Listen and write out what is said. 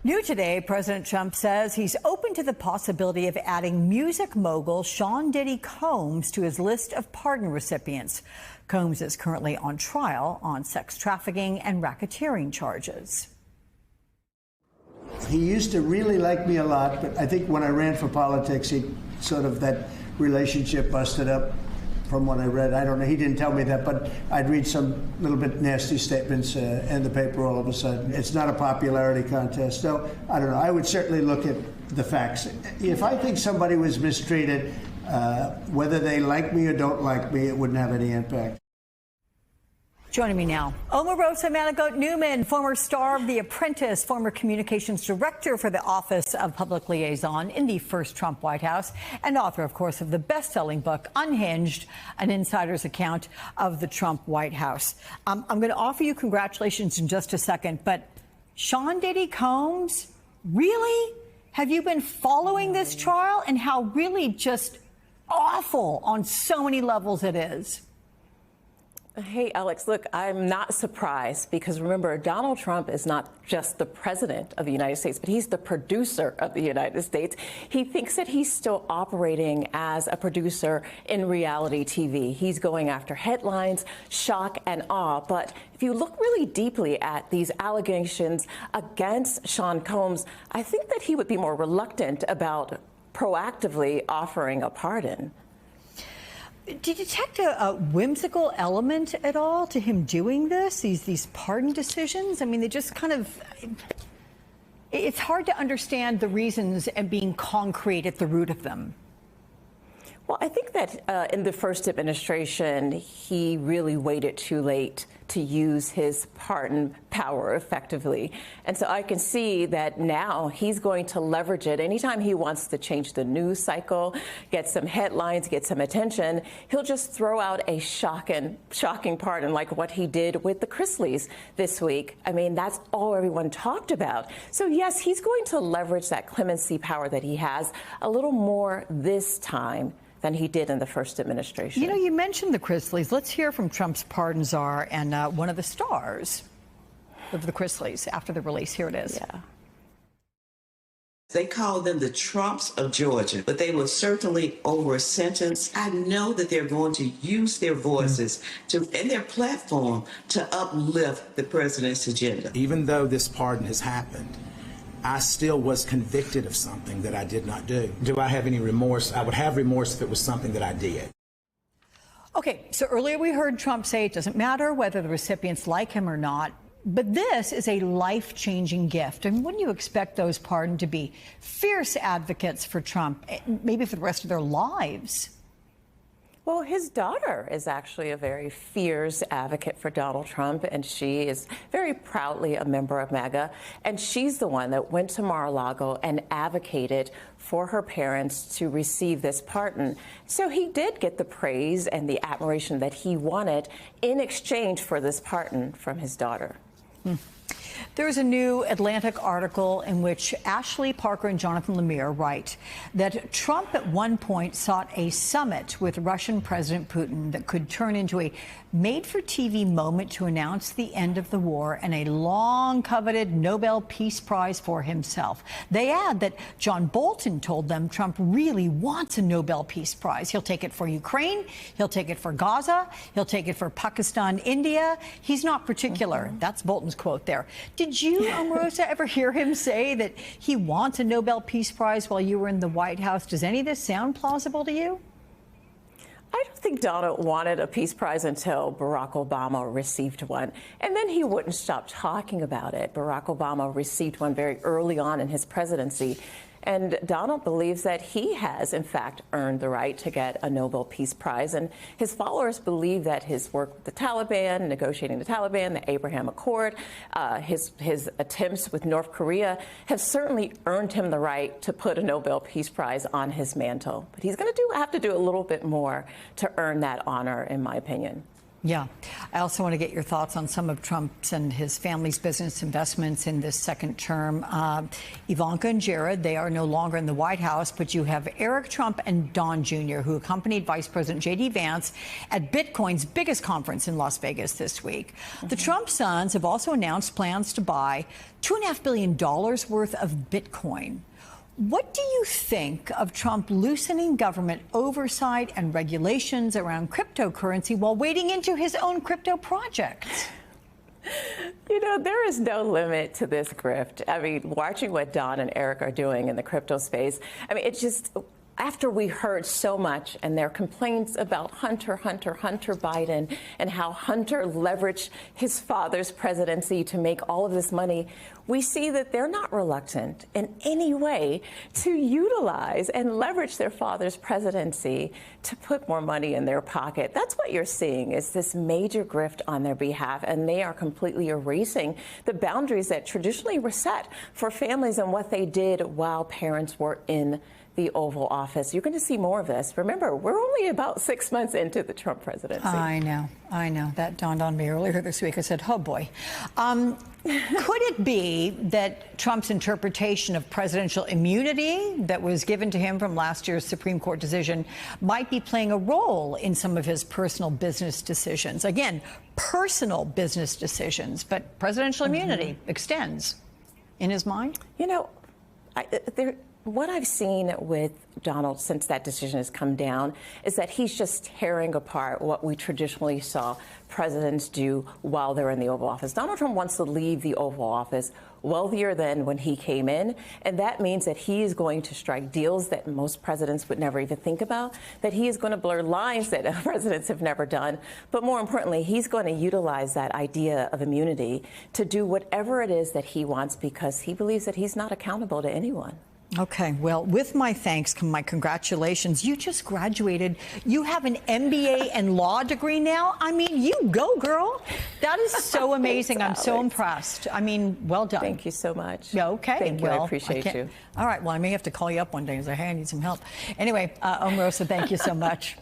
New today, President Trump says he's open to the possibility of adding music mogul Sean Diddy Combs to his list of pardon recipients. Combs is currently on trial on sex trafficking and racketeering charges. He used to really like me a lot, but I think when I ran for politics, that relationship busted up. From what I read, I don't know. He didn't tell me that, but I'd read some little bit nasty statements in the paper all of a sudden. It's not a popularity contest. So I don't know. I would certainly look at the facts. If I think somebody was mistreated, whether they like me or don't like me, it wouldn't have any impact. Joining me now, Omarosa Manigault Newman, former star of The Apprentice, former communications director for the Office of Public Liaison in the first Trump White House, and author, of course, of the best-selling book, Unhinged, an insider's account of the Trump White House. I'm going to offer you congratulations in just a second, but Sean Diddy Combs, really? Have you been following this trial and how really just awful on so many levels it is? Hey, Alex, look, I'm not surprised because remember, Donald Trump is not just the president of the United States, but he's the producer of the United States. He thinks that he's still operating as a producer in reality TV. He's going after headlines, shock and awe. But if you look really deeply at these allegations against Sean Combs, I think that he would be more reluctant about proactively offering a pardon. Do you detect a whimsical element at all to him doing this, these pardon decisions? I mean, they just kind of, it's hard to understand the reasons and being concrete at the root of them. Well, I think that in the first administration, he really waited too late to use his pardon power effectively. And so I can see that now he's going to leverage it. Anytime he wants to change the news cycle, get some headlines, get some attention, he'll just throw out a shocking pardon like what he did with the Chrisleys this week. I mean, that's all everyone talked about. So yes, he's going to leverage that clemency power that he has a little more this time than he did in the first administration. You know, you mentioned the Chrisleys. Let's hear from Trump's pardon czar and one of the stars of the Chrisleys after the release. Here it is. Yeah. They call them the Trumps of Georgia, but they were certainly over a sentence. I know that they're going to use their voices and their platform to uplift the president's agenda. Even though this pardon has happened, I still was convicted of something that I did not do. Do I have any remorse? I would have remorse if it was something that I did. Okay, so earlier we heard Trump say it doesn't matter whether the recipients like him or not, but this is a life-changing gift. And wouldn't you expect those pardoned to be fierce advocates for Trump, maybe for the rest of their lives? Well, his daughter is actually a very fierce advocate for Donald Trump, and she is very proudly a member of MAGA. And she's the one that went to Mar-a-Lago and advocated for her parents to receive this pardon. So he did get the praise and the admiration that he wanted in exchange for this pardon from his daughter. There's a new Atlantic article in which Ashley Parker and Jonathan Lemire write that Trump at one point sought a summit with Russian President Putin that could turn into a made-for-TV moment to announce the end of the war and a long-coveted Nobel Peace Prize for himself. They add that John Bolton told them Trump really wants a Nobel Peace Prize. He'll take it for Ukraine. He'll take it for Gaza. He'll take it for Pakistan, India. He's not particular. That's Bolton's quote there. Did you, Omarosa, ever hear him say that he wants a Nobel Peace Prize while you were in the White House? Does any of this sound plausible to you? I don't think Donald wanted a peace prize until Barack Obama received one. And then he wouldn't stop talking about it. Barack Obama received one very early on in his presidency. And Donald believes that he has, in fact, earned the right to get a Nobel Peace Prize. And his followers believe that his work with the Taliban, negotiating the Taliban, the Abraham Accord, his attempts with North Korea have certainly earned him the right to put a Nobel Peace Prize on his mantle. But he's going to have to do a little bit more to earn that honor, in my opinion. Yeah. I also want to get your thoughts on some of Trump's and his family's business investments in this second term. Ivanka and Jared, they are no longer in the White House, but you have Eric Trump and Don Jr., who accompanied Vice President J.D. Vance at Bitcoin's biggest conference in Las Vegas this week. The Trump sons have also announced plans to buy $2.5 billion worth of Bitcoin. What do you think of Trump loosening government oversight and regulations around cryptocurrency while wading into his own crypto projects? You know, there is no limit to this grift. I mean, watching what Don and Eric are doing in the crypto space, I mean, it's just, after we heard so much and their complaints about Hunter Biden and how Hunter leveraged his father's presidency to make all of this money, we see that they're not reluctant in any way to utilize and leverage their father's presidency to put more money in their pocket. That's what you're seeing, is this major grift on their behalf, and they are completely erasing the boundaries that traditionally were set for families and what they did while parents were in the Oval Office. You're going to see more of this. Remember, we're only about 6 months into the Trump presidency. I know. That dawned on me earlier this week. I said, oh boy. Could it be that Trump's interpretation of presidential immunity that was given to him from last year's Supreme Court decision might be playing a role in some of his personal business decisions? Again, personal business decisions, but presidential immunity extends in his mind? You know, what I've seen with Donald since that decision has come down is that he's just tearing apart what we traditionally saw presidents do while they're in the Oval Office. Donald Trump wants to leave the Oval Office wealthier than when he came in, and that means that he is going to strike deals that most presidents would never even think about, that he is going to blur lines that presidents have never done, but more importantly, he's going to utilize that idea of immunity to do whatever it is that he wants because he believes that he's not accountable to anyone. Okay, well, with my thanks come my congratulations. You just graduated. You have an MBA and law degree now. I mean, you go, girl. That is so amazing. I'm so impressed. I mean, well done. Thank you so much. Yeah, okay. Thank you. Well, I appreciate you. All right. Well, I may have to call you up one day and say, hey, I need some help. Anyway, Omarosa, thank you so much.